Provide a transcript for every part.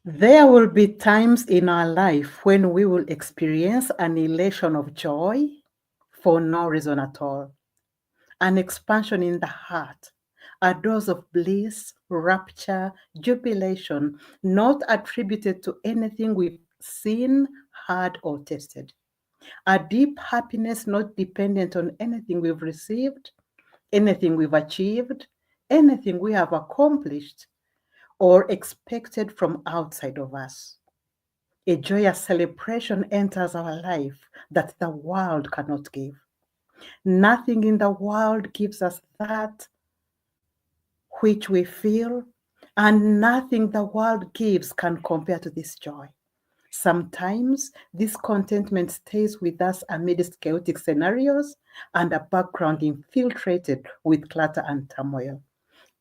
There will be times in our life when we will experience an elation of joy for no reason at all, an expansion in the heart, a dose of bliss, rapture, jubilation, not attributed to anything we've seen, heard, or tasted. A deep happiness not dependent on anything we've received, anything we've achieved, anything we have accomplished, or expected from outside of us. A joyous celebration enters our life that the world cannot give. Nothing in the world gives us that which we feel, and nothing the world gives can compare to this joy. Sometimes this contentment stays with us amidst chaotic scenarios and a background infiltrated with clutter and turmoil,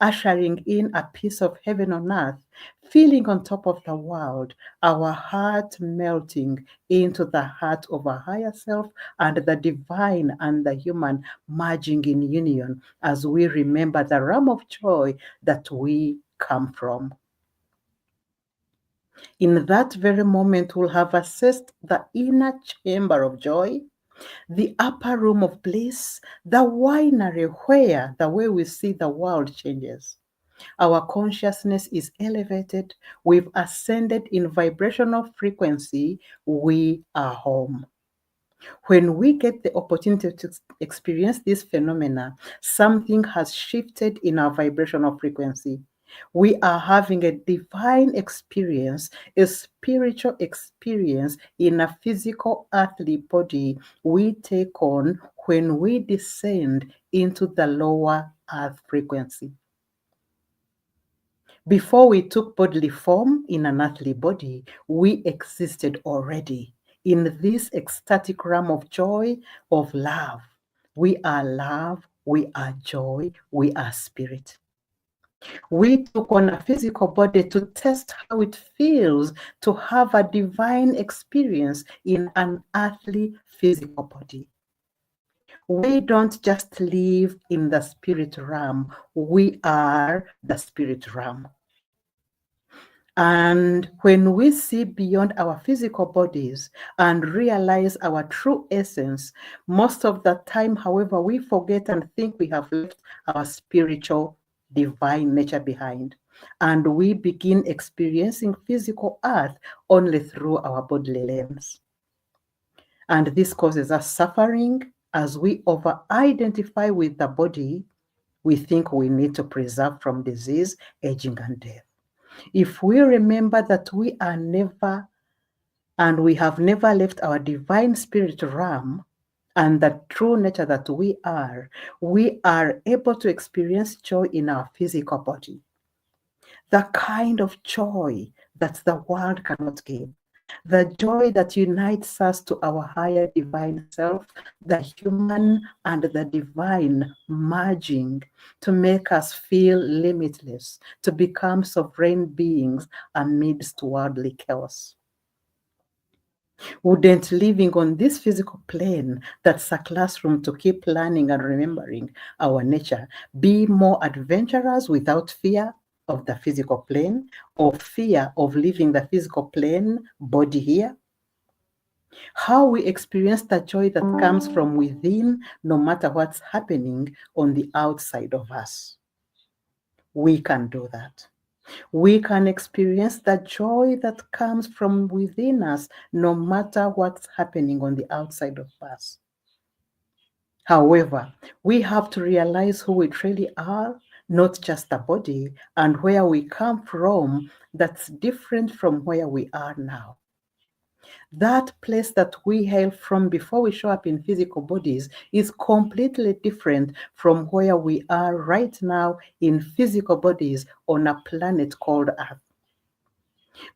ushering in a piece of heaven on earth, feeling on top of the world, our heart melting into the heart of our higher self, and the divine and the human merging in union as we remember the realm of joy that we come from. In that very moment, we'll have assessed the inner chamber of joy, the upper room of bliss, the winery where the way we see the world changes. Our consciousness is elevated. We've ascended in vibrational frequency. We are home. When we get the opportunity to experience this phenomena, something has shifted in our vibrational frequency. We are having a divine experience, a spiritual experience in a physical earthly body we take on when we descend into the lower earth frequency. Before we took bodily form in an earthly body, we existed already in this ecstatic realm of joy, of love. We are love, we are joy, we are spirit. We took on a physical body to test how it feels to have a divine experience in an earthly physical body. We don't just live in the spirit realm, we are the spirit realm. And when we see beyond our physical bodies and realize our true essence, most of the time, however, we forget and think we have left our spiritual divine nature behind. And we begin experiencing physical earth only through our bodily lens. And this causes us suffering as we over-identify with the body we think we need to preserve from disease, aging, and death. If we remember that we are never and we have never left our divine spirit realm and the true nature that we are able to experience joy in our physical body. The kind of joy that the world cannot give. The joy that unites us to our higher divine self, the human and the divine merging to make us feel limitless, to become sovereign beings amidst worldly chaos. Wouldn't living on this physical plane that's a classroom to keep learning and remembering our nature be more adventurous without fear of the physical plane or fear of leaving the physical plane body here? How we experience the joy that comes from within, no matter what's happening on the outside of us. We can do that. We can experience the joy that comes from within us, no matter what's happening on the outside of us. However, we have to realize who we truly are, not just the body, and where we come from that's different from where we are now. That place that we hail from before we show up in physical bodies is completely different from where we are right now in physical bodies on a planet called Earth.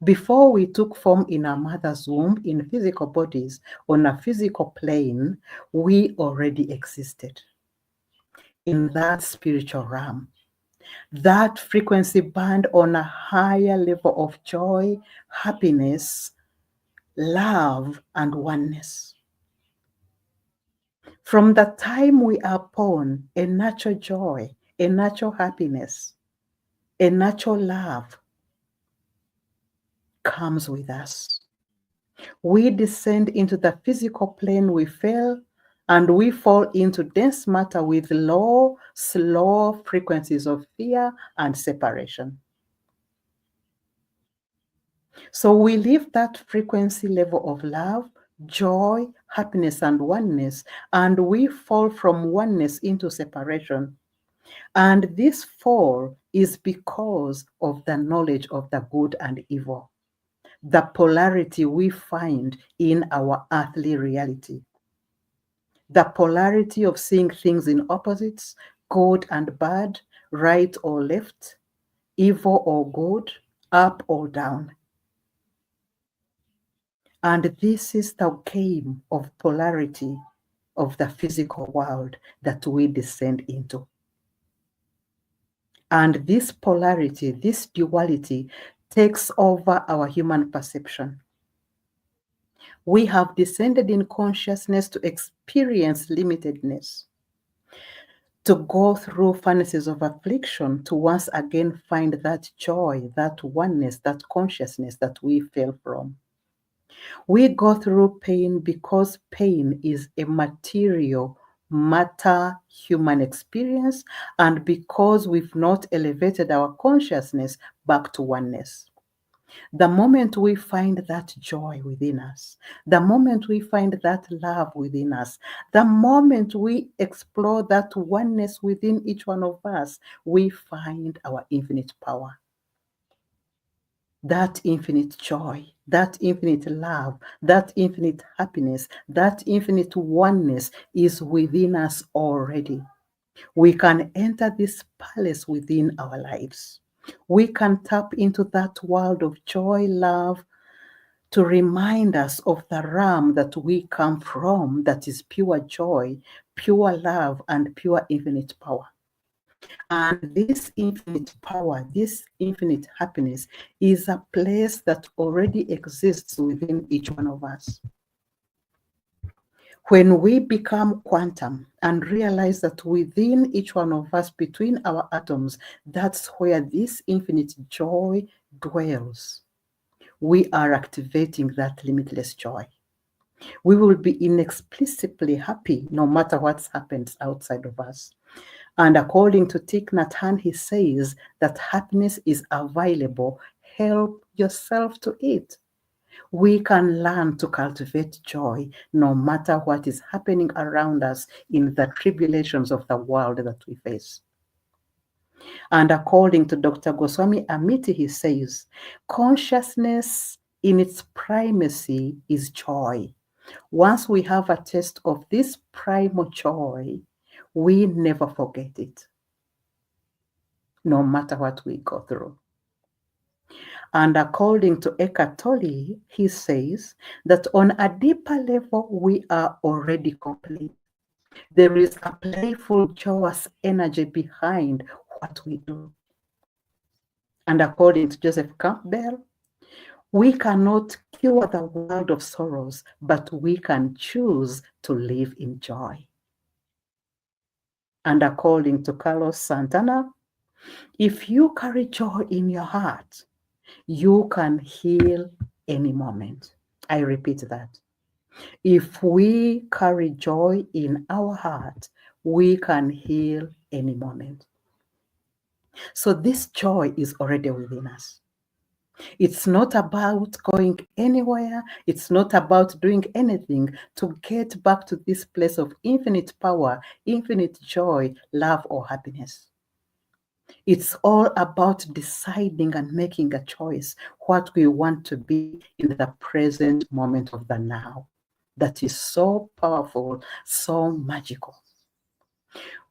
Before we took form in our mother's womb in physical bodies on a physical plane, we already existed in that spiritual realm. That frequency band on a higher level of joy, happiness, love, and oneness. From the time we are born, a natural joy, a natural happiness, a natural love comes with us. We descend into the physical plane we fell, and we fall into dense matter with low, slow frequencies of fear and separation. So we leave that frequency level of love, joy, happiness, and oneness, and we fall from oneness into separation. And this fall is because of the knowledge of the good and evil, the polarity we find in our earthly reality, the polarity of seeing things in opposites, good and bad, right or left, evil or good, up or down. And this is the game of polarity of the physical world that we descend into. And this polarity, this duality, takes over our human perception. We have descended in consciousness to experience limitedness, to go through furnaces of affliction, to once again find that joy, that oneness, that consciousness that we fell from. We go through pain because pain is a material matter human experience, and because we've not elevated our consciousness back to oneness. The moment we find that joy within us, the moment we find that love within us, the moment we explore that oneness within each one of us, we find our infinite power, that infinite joy, that infinite love, that infinite happiness, that infinite oneness is within us already. We can enter this palace within our lives. We can tap into that world of joy, love, to remind us of the realm that we come from, that is pure joy, pure love, and pure infinite power. And this infinite power, this infinite happiness is a place that already exists within each one of us. When we become quantum and realize that within each one of us, between our atoms, that's where this infinite joy dwells, we are activating that limitless joy. We will be inexplicably happy no matter what happens outside of us. And according to Thich Nhat Hanh, he says that happiness is available. Help yourself to it. We can learn to cultivate joy no matter what is happening around us in the tribulations of the world that we face. And according to Dr. Goswami Amity, he says, consciousness in its primacy is joy. Once we have a taste of this primal joy, we never forget it, no matter what we go through. And according to Eckhart Tolle, he says that on a deeper level, we are already complete. There is a playful, joyous energy behind what we do. And according to Joseph Campbell, we cannot cure the world of sorrows, but we can choose to live in joy. And according to Carlos Santana, if you carry joy in your heart, you can heal any moment. I repeat that. If we carry joy in our heart, we can heal any moment. So this joy is already within us. It's not about going anywhere. It's not about doing anything to get back to this place of infinite power, infinite joy, love, or happiness. It's all about deciding and making a choice what we want to be in the present moment of the now. That is so powerful, so magical.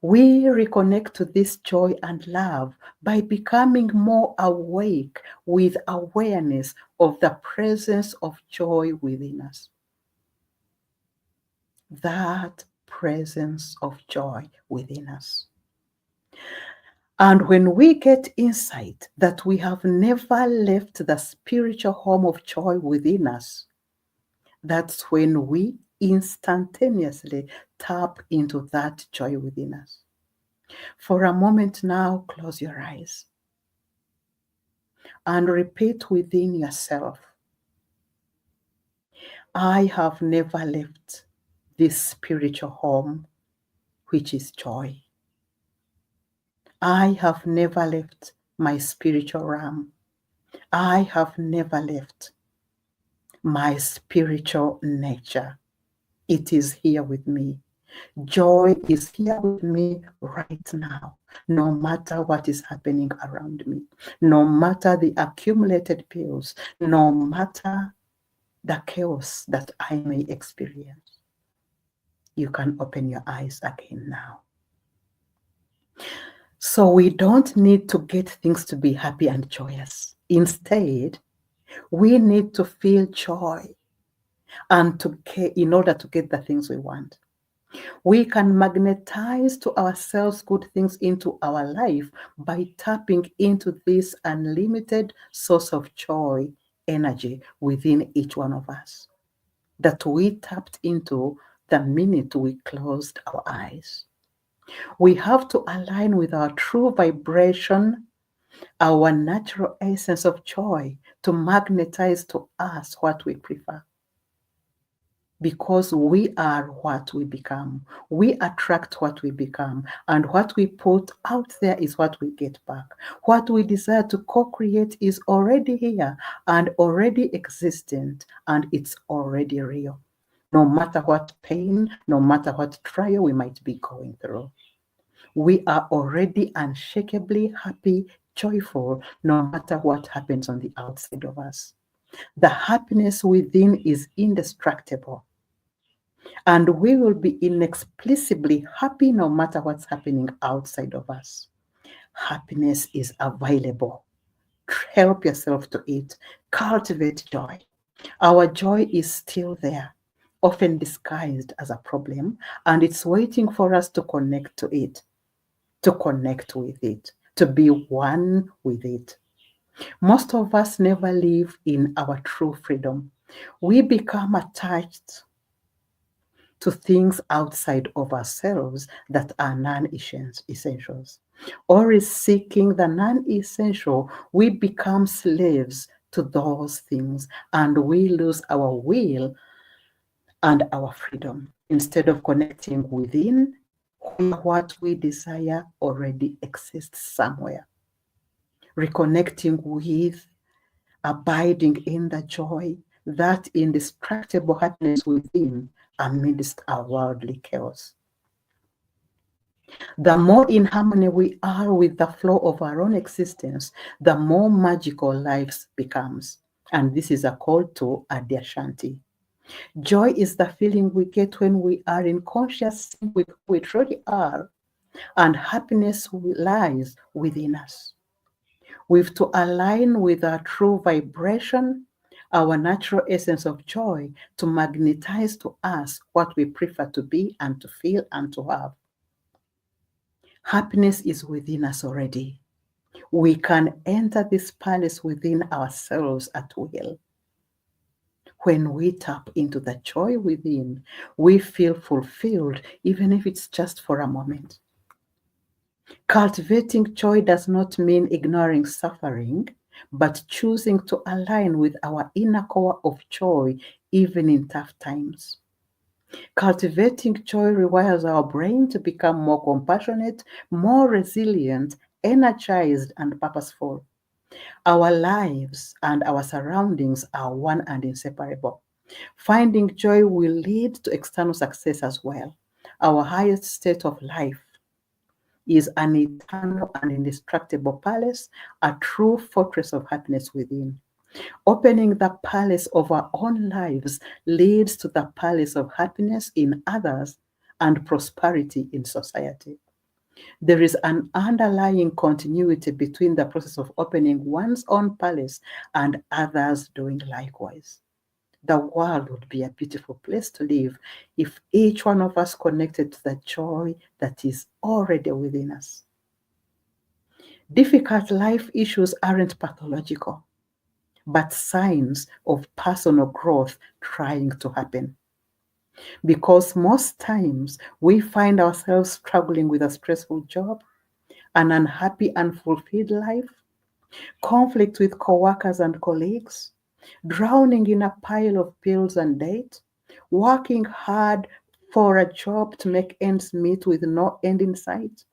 We reconnect to this joy and love by becoming more awake with awareness of the presence of joy within us. That presence of joy within us. And when we get insight that we have never left the spiritual home of joy within us, that's when we instantaneously tap into that joy within us. For a moment now, close your eyes and repeat within yourself I have never left this spiritual home, which is joy. I have never left my spiritual realm. I have never left my spiritual nature. It is here with me. Joy is here with me right now, no matter what is happening around me, no matter the accumulated pills, no matter the chaos that I may experience. You can open your eyes again now. So we don't need to get things to be happy and joyous. Instead, we need to feel joy and in order to get the things we want. We can magnetize to ourselves good things into our life by tapping into this unlimited source of joy energy within each one of us that we tapped into the minute we closed our eyes. We have to align with our true vibration, our natural essence of joy, to magnetize to us what we prefer. Because we are what we become. We attract what we become. And what we put out there is what we get back. What we desire to co-create is already here and already existent, and it's already real. No matter what pain, no matter what trial we might be going through. We are already unshakably happy, joyful, no matter what happens on the outside of us. The happiness within is indestructible. And we will be inexplicably happy no matter what's happening outside of us. Happiness is available. Help yourself to it. Cultivate joy. Our joy is still there, often disguised as a problem, and it's waiting for us to connect to it, to connect with it, to be one with it. Most of us never live in our true freedom. We become attached to things outside of ourselves that are non-essentials. Or is seeking the non-essential, we become slaves to those things and we lose our will and our freedom instead of connecting within where what we desire already exists somewhere. Reconnecting with, abiding in the joy, that indestructible happiness within amidst our worldly chaos. The more in harmony we are with the flow of our own existence, the more magical life becomes. And this is a call to Adyashanti. Joy is the feeling we get when we are in conscious sync with who we truly are, and happiness lies within us. We've to align with our true vibration, our natural essence of joy, to magnetize to us what we prefer to be and to feel and to have. Happiness is within us already. We can enter this palace within ourselves at will. When we tap into the joy within, we feel fulfilled, even if it's just for a moment. Cultivating joy does not mean ignoring suffering, but choosing to align with our inner core of joy, even in tough times. Cultivating joy requires our brain to become more compassionate, more resilient, energized, and purposeful. Our lives and our surroundings are one and inseparable. Finding joy will lead to external success as well. Our highest state of life is an eternal and indestructible palace, a true fortress of happiness within. Opening the palace of our own lives leads to the palace of happiness in others and prosperity in society. There is an underlying continuity between the process of opening one's own palace and others doing likewise. The world would be a beautiful place to live if each one of us connected to the joy that is already within us. Difficult life issues aren't pathological, but signs of personal growth trying to happen. Because most times we find ourselves struggling with a stressful job, an unhappy, unfulfilled life, conflict with coworkers and colleagues, drowning in a pile of bills and debt, working hard for a job to make ends meet with no end in sight,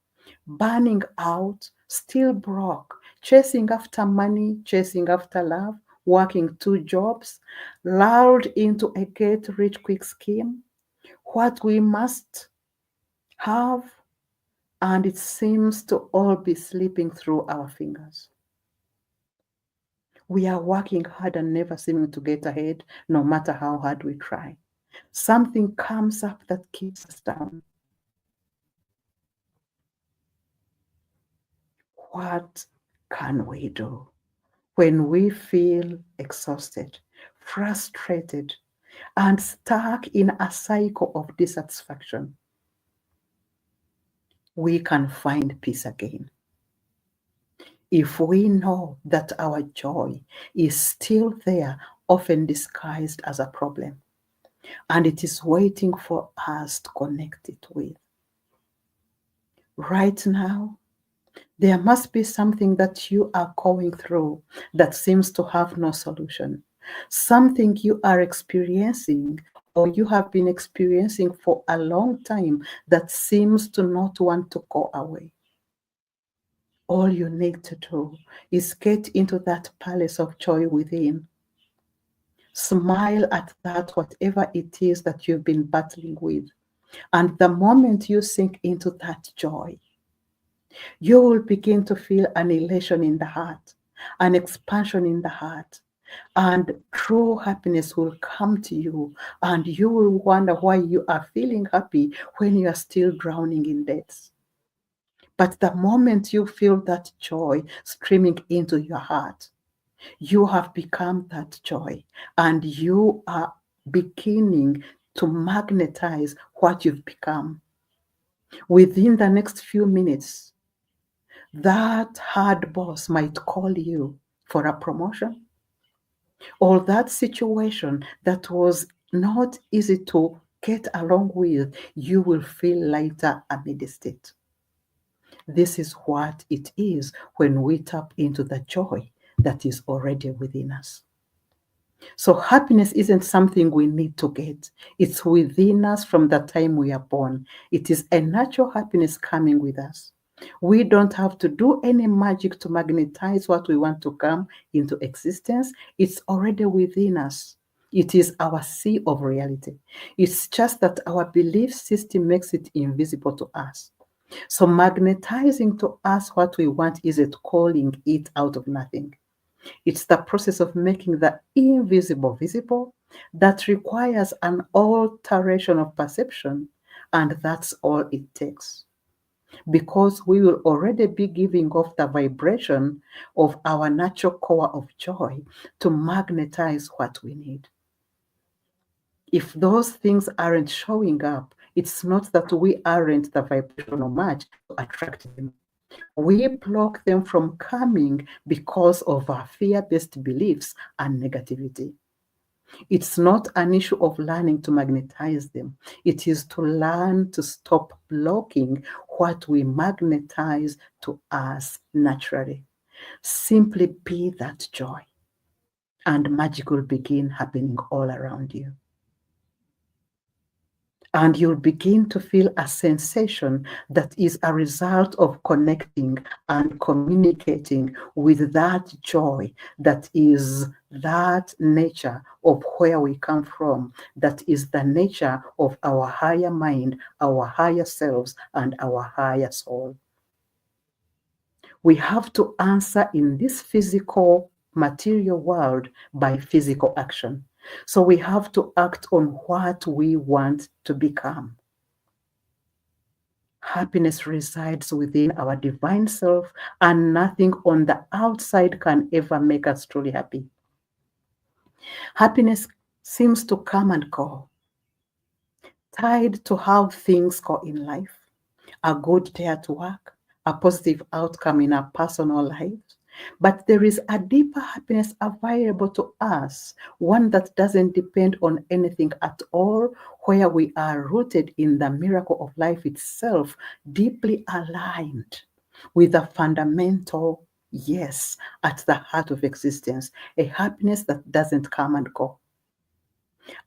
burning out, still broke, chasing after money, chasing after love, working two jobs, lulled into a get rich quick scheme, what we must have, and it seems to all be slipping through our fingers. We are working hard and never seeming to get ahead, no matter how hard we try. Something comes up that keeps us down. What can we do when we feel exhausted, frustrated, and stuck in a cycle of dissatisfaction? We can find peace again if we know that our joy is still there, often disguised as a problem, and it is waiting for us to connect it with. Right now, there must be something that you are going through that seems to have no solution. Something you are experiencing or you have been experiencing for a long time that seems to not want to go away. All you need to do is get into that palace of joy within. Smile at that, whatever it is that you've been battling with. And the moment you sink into that joy, you will begin to feel an elation in the heart, an expansion in the heart, and true happiness will come to you, and you will wonder why you are feeling happy when you are still drowning in debts. But the moment you feel that joy streaming into your heart, you have become that joy, and you are beginning to magnetize what you've become. Within the next few minutes, that hard boss might call you for a promotion, or that situation that was not easy to get along with, you will feel lighter amidst it. This is what it is when we tap into the joy that is already within us. So happiness isn't something we need to get. It's within us from the time we are born. It is a natural happiness coming with us. We don't have to do any magic to magnetize what we want to come into existence. It's already within us. It is our sea of reality. It's just that our belief system makes it invisible to us. So magnetizing to us what we want isn't calling it out of nothing. It's the process of making the invisible visible that requires an alteration of perception, and that's all it takes. Because we will already be giving off the vibration of our natural core of joy to magnetize what we need. If those things aren't showing up, it's not that we aren't the vibrational match to attract them. We block them from coming because of our fear-based beliefs and negativity. It's not an issue of learning to magnetize them. It is to learn to stop blocking what we magnetize to us naturally. Simply be that joy, and magic will begin happening all around you. And you'll begin to feel a sensation that is a result of connecting and communicating with that joy that is that nature of where we come from, that is the nature of our higher mind, our higher selves, and our higher soul. We have to answer in this physical, material world by physical action. So we have to act on what we want to become. Happiness resides within our divine self, and nothing on the outside can ever make us truly happy. Happiness seems to come and go, tied to how things go in life. A good day at work, a positive outcome in our personal lives. But there is a deeper happiness available to us, one that doesn't depend on anything at all, where we are rooted in the miracle of life itself, deeply aligned with the fundamental yes, at the heart of existence, a happiness that doesn't come and go.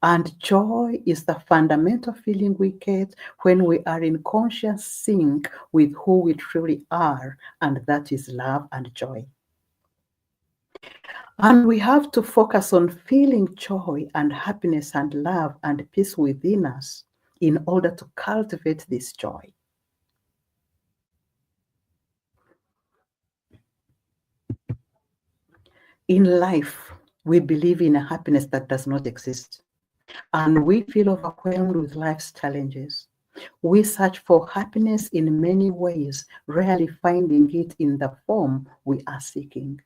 And joy is the fundamental feeling we get when we are in conscious sync with who we truly are, and that is love and joy. And we have to focus on feeling joy and happiness and love and peace within us in order to cultivate this joy. In life, we believe in a happiness that does not exist, and we feel overwhelmed with life's challenges. We search for happiness in many ways, rarely finding it in the form we are seeking.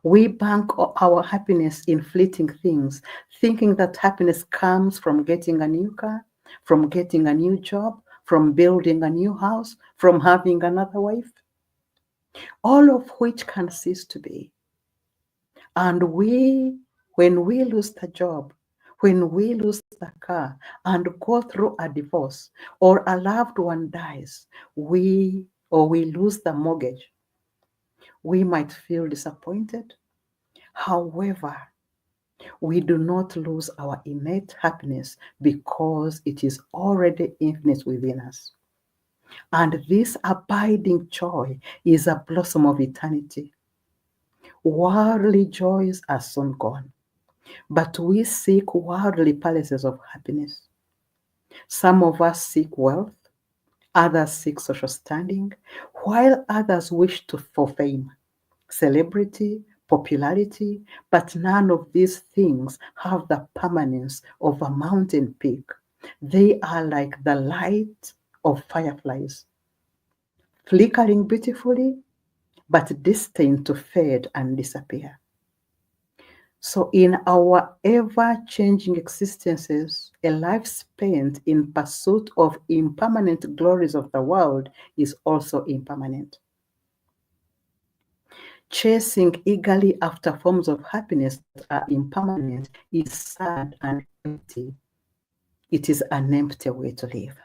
We bank our happiness in fleeting things, thinking that happiness comes from getting a new car, from getting a new job, from building a new house, from having another wife, all of which can cease to be. And when we lose the job, when we lose the car and go through a divorce or a loved one dies, we lose the mortgage, we might feel disappointed. However, we do not lose our innate happiness because it is already infinite within us. And this abiding joy is a blossom of eternity. Worldly joys are soon gone, but we seek worldly palaces of happiness. Some of us seek wealth, others seek social standing, while others wish for fame, celebrity, popularity, but none of these things have the permanence of a mountain peak. They are like the light of fireflies, flickering beautifully, but destined to fade and disappear. So, in our ever changing existences, a life spent in pursuit of impermanent glories of the world is also impermanent. Chasing eagerly after forms of happiness that are impermanent is sad and empty. It is an empty way to live.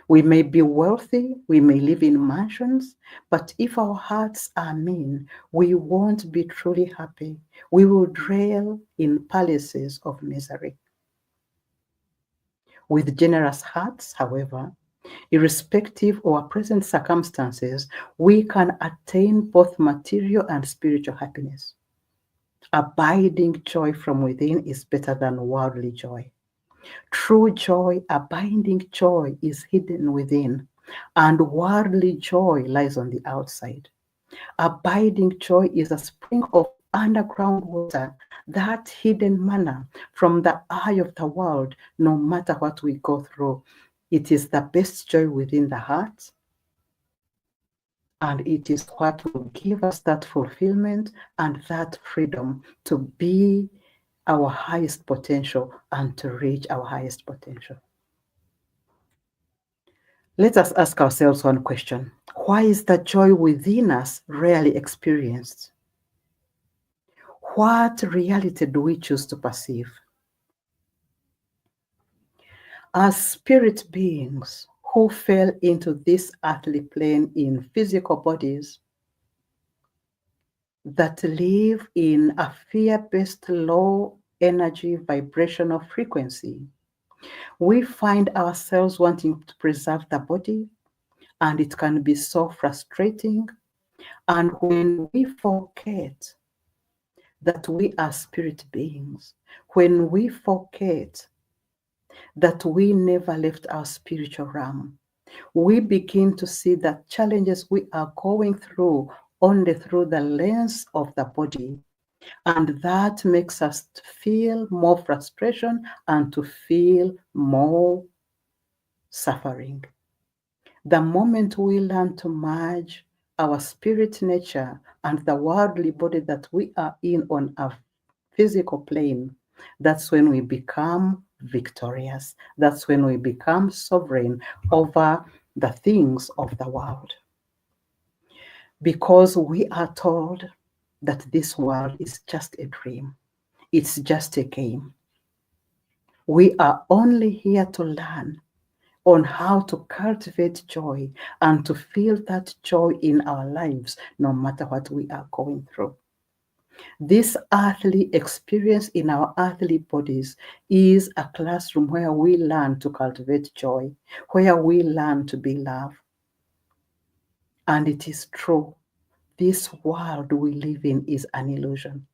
We may be wealthy, we may live in mansions, but if our hearts are mean, we won't be truly happy. We will dwell in palaces of misery. With generous hearts, however, irrespective of our present circumstances, we can attain both material and spiritual happiness. Abiding joy from within is better than worldly joy. True joy, abiding joy, is hidden within, and worldly joy lies on the outside. Abiding joy is a spring of underground water, that hidden manna from the eye of the world, no matter what we go through. It is the best joy within the heart, and it is what will give us that fulfillment and that freedom to be our highest potential and to reach our highest potential. Let us ask ourselves one question. Why is the joy within us rarely experienced? What reality do we choose to perceive? As spirit beings who fell into this earthly plane in physical bodies that live in a fear-based low energy vibrational frequency, we find ourselves wanting to preserve the body, and it can be so frustrating. And when we forget that we are spirit beings, when we forget that we never left our spiritual realm, we begin to see the challenges we are going through only through the lens of the body. And that makes us feel more frustration and to feel more suffering. The moment we learn to merge our spirit nature and the worldly body that we are in on a physical plane, that's when we become victorious. That's when we become sovereign over the things of the world. Because we are told that this world is just a dream, it's just a game. We are only here to learn on how to cultivate joy and to feel that joy in our lives, no matter what we are going through. This earthly experience in our earthly bodies is a classroom where we learn to cultivate joy, where we learn to be loved. And it is true, this world we live in is an illusion.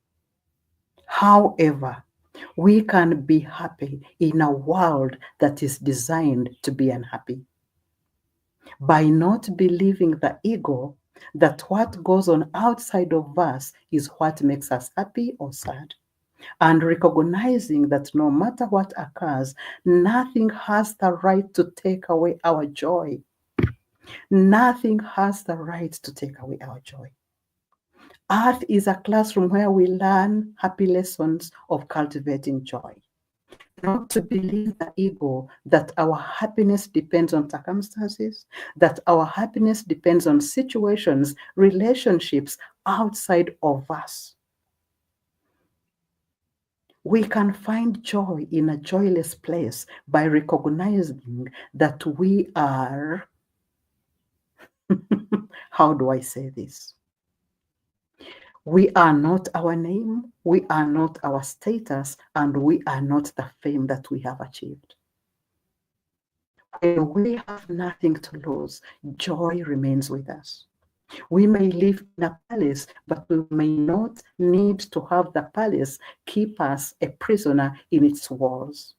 However, we can be happy in a world that is designed to be unhappy. By not believing the ego that what goes on outside of us is what makes us happy or sad, and recognizing that no matter what occurs, nothing has the right to take away our joy. Nothing has the right to take away our joy. Earth is a classroom where we learn happy lessons of cultivating joy. Not to believe the ego that our happiness depends on circumstances, that our happiness depends on situations, relationships outside of us. We can find joy in a joyless place by recognizing that we are, how do I say this? We are not our name, we are not our status, and we are not the fame that we have achieved. When we have nothing to lose, joy remains with us. We may live in a palace, but we may not need to have the palace keep us a prisoner in its walls.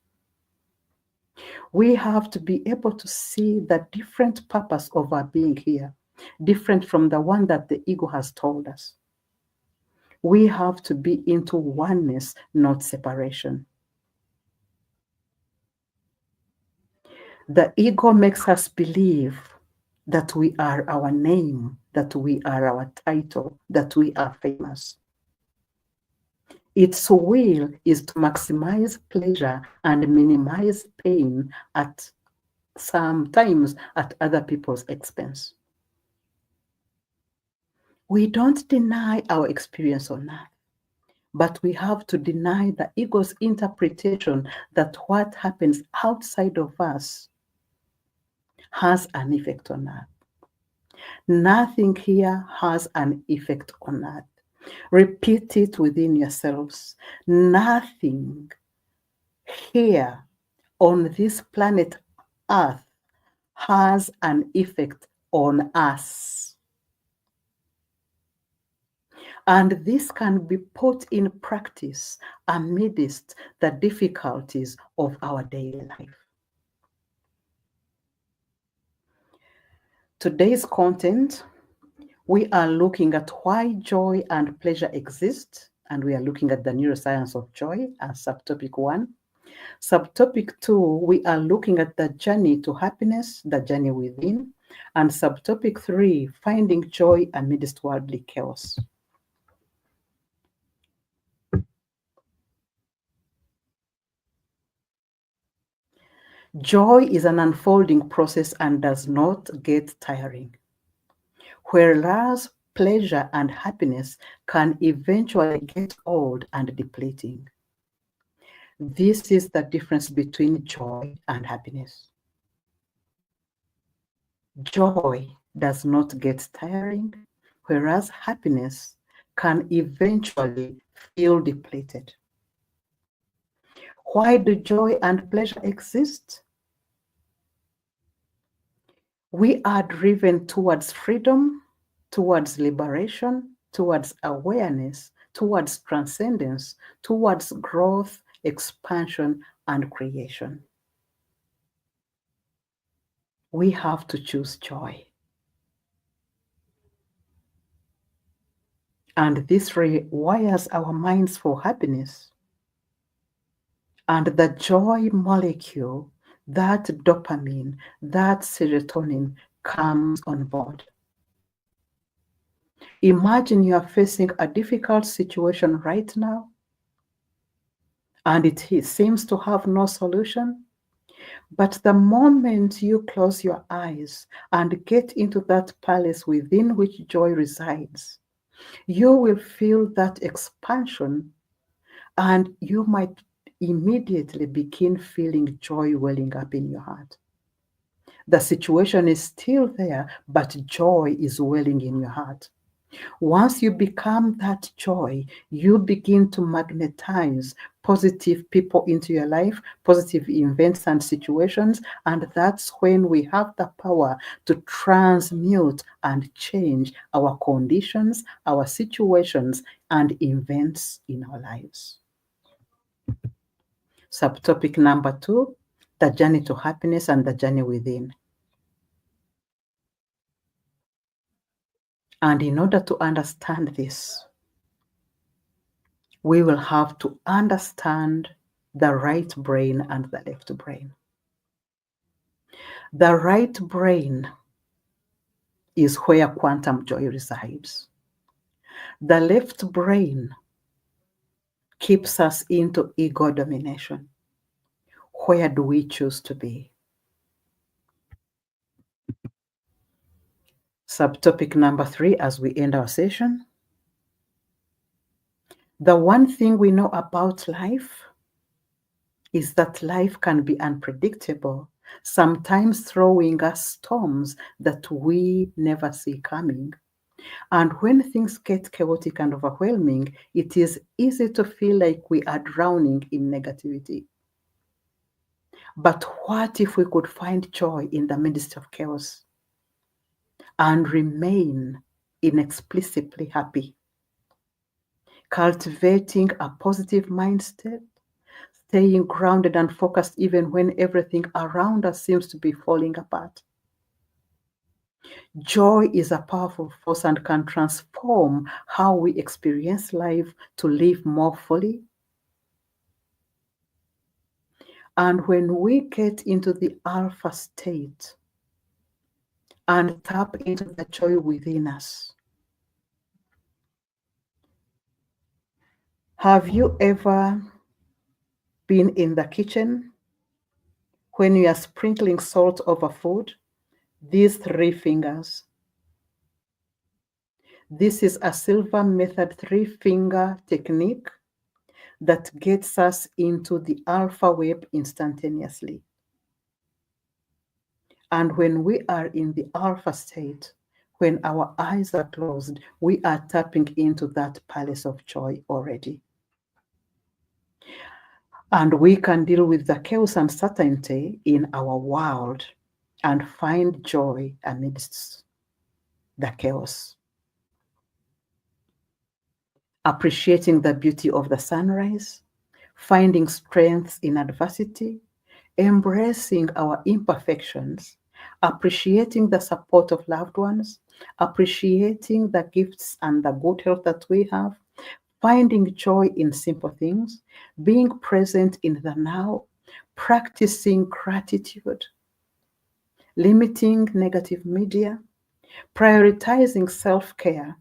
We have to be able to see the different purpose of our being here, different from the one that the ego has told us. We have to be into oneness, not separation. The ego makes us believe that we are our name, that we are our title, that we are famous. Its will is to maximize pleasure and minimize pain at sometimes at other people's expense. We don't deny our experience on earth, but we have to deny the ego's interpretation that what happens outside of us has an effect on earth. Nothing here has an effect on earth. Repeat it within yourselves. Nothing here on this planet Earth has an effect on us. And this can be put in practice amidst the difficulties of our daily life. Today's content, we are looking at why joy and pleasure exist, and we are looking at the neuroscience of joy as subtopic 1. Subtopic 2, we are looking at the journey to happiness, the journey within, and subtopic 3, finding joy amidst worldly chaos. Joy is an unfolding process and does not get tiring, whereas pleasure and happiness can eventually get old and depleting. This is the difference between joy and happiness. Joy does not get tiring, whereas happiness can eventually feel depleted. Why do joy and pleasure exist? We are driven towards freedom, towards liberation, towards awareness, towards transcendence, towards growth, expansion, and creation. We have to choose joy. And this rewires our minds for happiness. And the joy molecule, that dopamine, that serotonin comes on board. Imagine you are facing a difficult situation right now, and it seems to have no solution. But the moment you close your eyes and get into that palace within which joy resides, you will feel that expansion, and you might immediately begin feeling joy welling up in your heart. The situation is still there, but joy is welling in your heart. Once you become that joy, you begin to magnetize positive people into your life, positive events and situations, and that's when we have the power to transmute and change our conditions, our situations, and events in our lives. Subtopic number 2, the journey to happiness and the journey within. And in order to understand this, we will have to understand the right brain and the left brain. The right brain is where quantum joy resides. The left brain keeps us into ego domination. Where do we choose to be? Subtopic number 3, as we end our session. The one thing we know about life is that life can be unpredictable, sometimes throwing us storms that we never see coming. And when things get chaotic and overwhelming, it is easy to feel like we are drowning in negativity. But what if we could find joy in the midst of chaos and remain inexplicably happy? Cultivating a positive mindset, staying grounded and focused even when everything around us seems to be falling apart. Joy is a powerful force and can transform how we experience life to live more fully. And when we get into the alpha state and tap into the joy within us, have you ever been in the kitchen when you are sprinkling salt over food? These 3 fingers. This is a silver method 3-finger technique that gets us into the alpha wave instantaneously. And when we are in the alpha state, when our eyes are closed, we are tapping into that palace of joy already. And we can deal with the chaos and uncertainty in our world and find joy amidst the chaos. Appreciating the beauty of the sunrise, finding strength in adversity, embracing our imperfections, appreciating the support of loved ones, appreciating the gifts and the good health that we have, finding joy in simple things, being present in the now, practicing gratitude, limiting negative media, prioritizing self-care,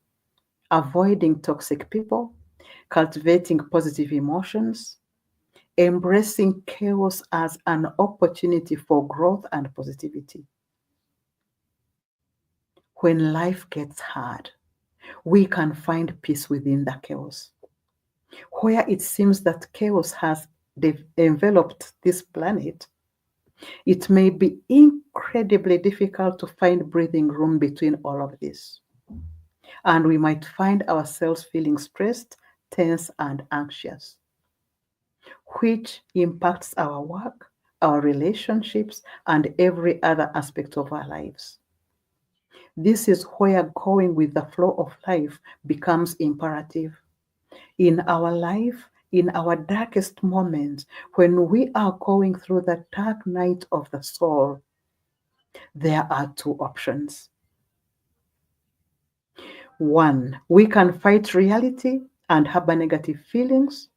avoiding toxic people, cultivating positive emotions, embracing chaos as an opportunity for growth and positivity. When life gets hard, we can find peace within the chaos. Where it seems that chaos has enveloped this planet, it may be incredibly difficult to find breathing room between all of this. And we might find ourselves feeling stressed, tense, and anxious, which impacts our work, our relationships, and every other aspect of our lives. This is where going with the flow of life becomes imperative. In our life, in our darkest moments, when we are going through the dark night of the soul, there are 2 options. 1, we can fight reality and harbor negative feelings.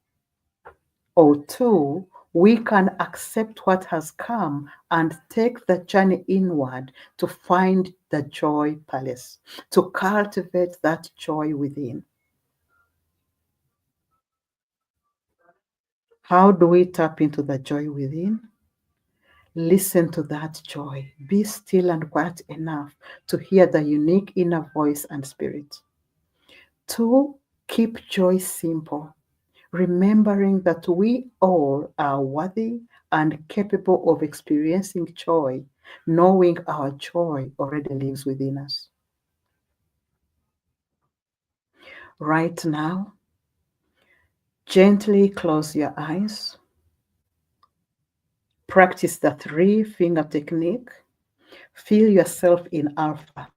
Or 2, we can accept what has come and take the journey inward to find the joy palace, to cultivate that joy within. How do we tap into the joy within? Listen to that joy. Be still and quiet enough to hear the unique inner voice and spirit. 2, keep joy simple, remembering that we all are worthy and capable of experiencing joy, knowing our joy already lives within us. Right now, gently close your eyes. Practice the 3-finger technique. Feel yourself in alpha.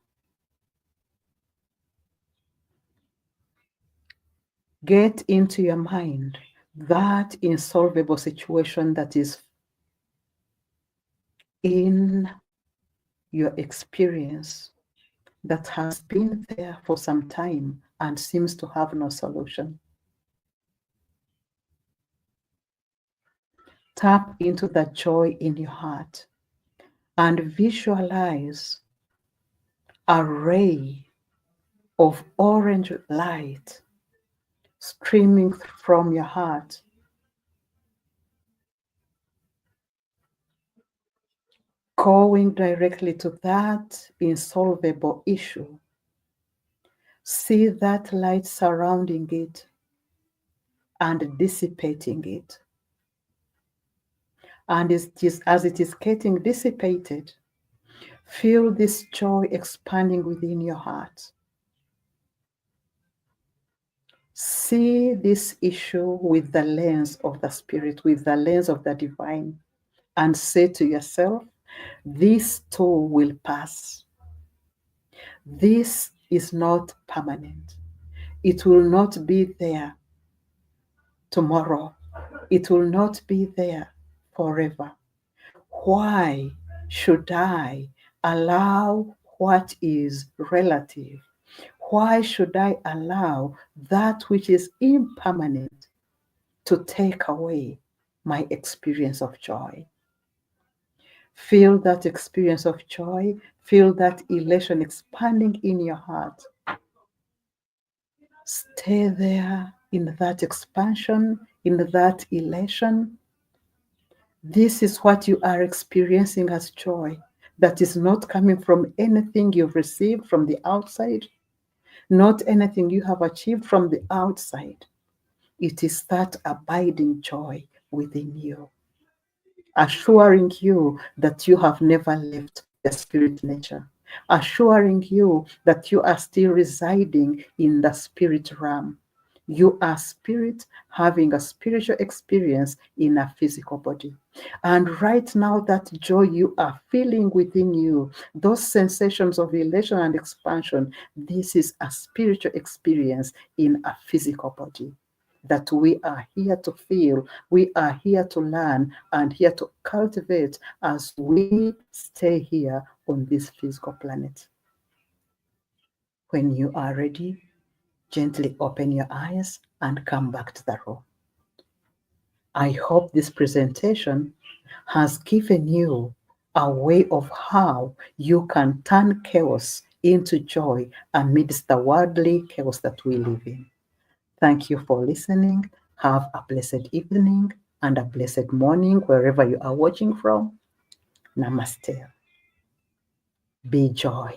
Get into your mind that insolvable situation that is in your experience that has been there for some time and seems to have no solution. Tap into that joy in your heart and visualize a ray of orange light streaming from your heart, going directly to that insolvable issue. See that light surrounding it and dissipating it. And as it is getting dissipated, feel this joy expanding within your heart. See this issue with the lens of the Spirit, with the lens of the divine, and say to yourself, this too will pass. This is not permanent. It will not be there tomorrow. It will not be there forever. Why should I allow what is relative? Why should I allow that which is impermanent to take away my experience of joy? Feel that experience of joy. Feel that elation expanding in your heart. Stay there in that expansion, in that elation. This is what you are experiencing as joy. That is not coming from anything you've received from the outside, not anything you have achieved from the outside. It is that abiding joy within you, assuring you that you have never left the spirit nature, assuring you that you are still residing in the spirit realm. You are spirit having a spiritual experience in a physical body. And right now, that joy you are feeling within you, those sensations of elation and expansion, this is a spiritual experience in a physical body that we are here to feel, we are here to learn, and here to cultivate as we stay here on this physical planet. When you are ready, gently open your eyes and come back to the room. I hope this presentation has given you a way of how you can turn chaos into joy amidst the worldly chaos that we live in. Thank you for listening. Have a blessed evening and a blessed morning wherever you are watching from. Namaste. Be joy.